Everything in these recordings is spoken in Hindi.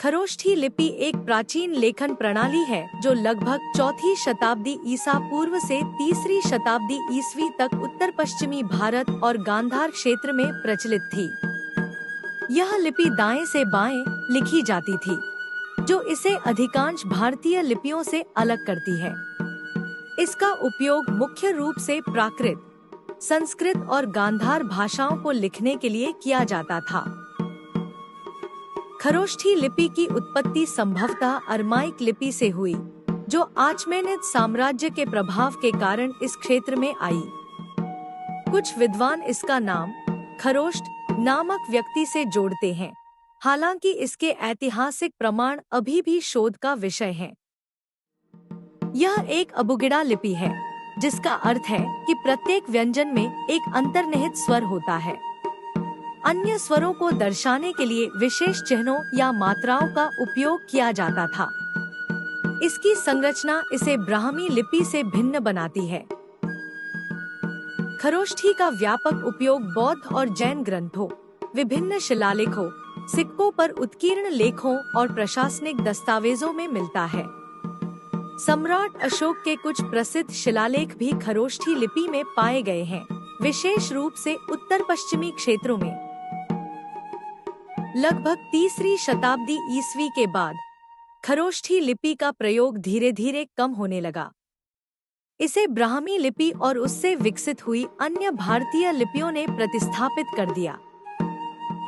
खरोष्ठी लिपि एक प्राचीन लेखन प्रणाली है जो लगभग चौथी शताब्दी ईसा पूर्व से तीसरी शताब्दी ईस्वी तक उत्तर पश्चिमी भारत और गांधार क्षेत्र में प्रचलित थी। यह लिपि दाएं से बाएं लिखी जाती थी, जो इसे अधिकांश भारतीय लिपियों से अलग करती है। इसका उपयोग मुख्य रूप से प्राकृत, संस्कृत और गांधार भाषाओं को लिखने के लिए किया जाता था। खरोष्ठी लिपि की उत्पत्ति संभवतः अरमाइक लिपि से हुई, जो आचमेनिद साम्राज्य के प्रभाव के कारण इस क्षेत्र में आई। कुछ विद्वान इसका नाम खरोष्ट नामक व्यक्ति से जोड़ते हैं, हालांकि इसके ऐतिहासिक प्रमाण अभी भी शोध का विषय हैं। यह एक अबुगिड़ा लिपि है, जिसका अर्थ है कि प्रत्येक व्यंजन में एक अंतर्निहित स्वर होता है। अन्य स्वरों को दर्शाने के लिए विशेष चिन्हों या मात्राओं का उपयोग किया जाता था। इसकी संरचना इसे ब्राह्मी लिपि से भिन्न बनाती है। खरोष्ठी का व्यापक उपयोग बौद्ध और जैन ग्रंथों, विभिन्न शिलालेखों, सिक्कों पर उत्कीर्ण लेखों और प्रशासनिक दस्तावेजों में मिलता है। सम्राट अशोक के कुछ प्रसिद्ध शिलालेख भी खरोष्ठी लिपि में पाए गए हैं, विशेष रूप से उत्तर पश्चिमी क्षेत्रों में। लगभग तीसरी शताब्दी ईस्वी के बाद खरोष्ठी लिपि का प्रयोग धीरे धीरे कम होने लगा। इसे ब्राह्मी लिपि और उससे विकसित हुई अन्य भारतीय लिपियों ने प्रतिस्थापित कर दिया।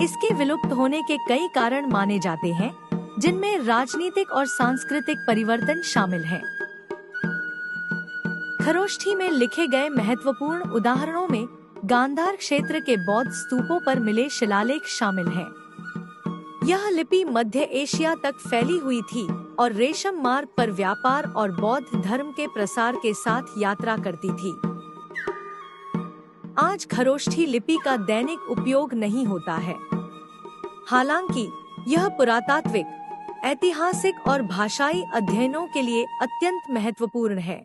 इसके विलुप्त होने के कई कारण माने जाते हैं, जिनमें राजनीतिक और सांस्कृतिक परिवर्तन शामिल हैं। खरोष्ठी में लिखे गए महत्वपूर्ण उदाहरणों में गांधार क्षेत्र के बौद्ध स्तूपों पर मिले शिलालेख शामिल हैं। यह लिपि मध्य एशिया तक फैली हुई थी और रेशम मार्ग पर व्यापार और बौद्ध धर्म के प्रसार के साथ यात्रा करती थी। आज खरोष्ठी लिपि का दैनिक उपयोग नहीं होता है, हालांकि यह पुरातात्विक, ऐतिहासिक और भाषाई अध्ययनों के लिए अत्यंत महत्वपूर्ण है।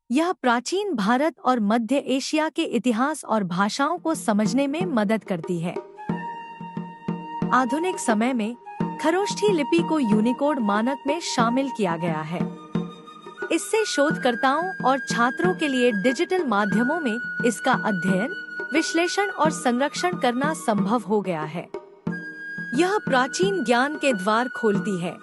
यह प्राचीन भारत और मध्य एशिया के इतिहास और भाषाओं को समझने में मदद करती है। आधुनिक समय में खरोष्ठी लिपि को यूनिकोड मानक में शामिल किया गया है। इससे शोधकर्ताओं और छात्रों के लिए डिजिटल माध्यमों में इसका अध्ययन, विश्लेषण और संरक्षण करना संभव हो गया है। यह प्राचीन ज्ञान के द्वार खोलती है।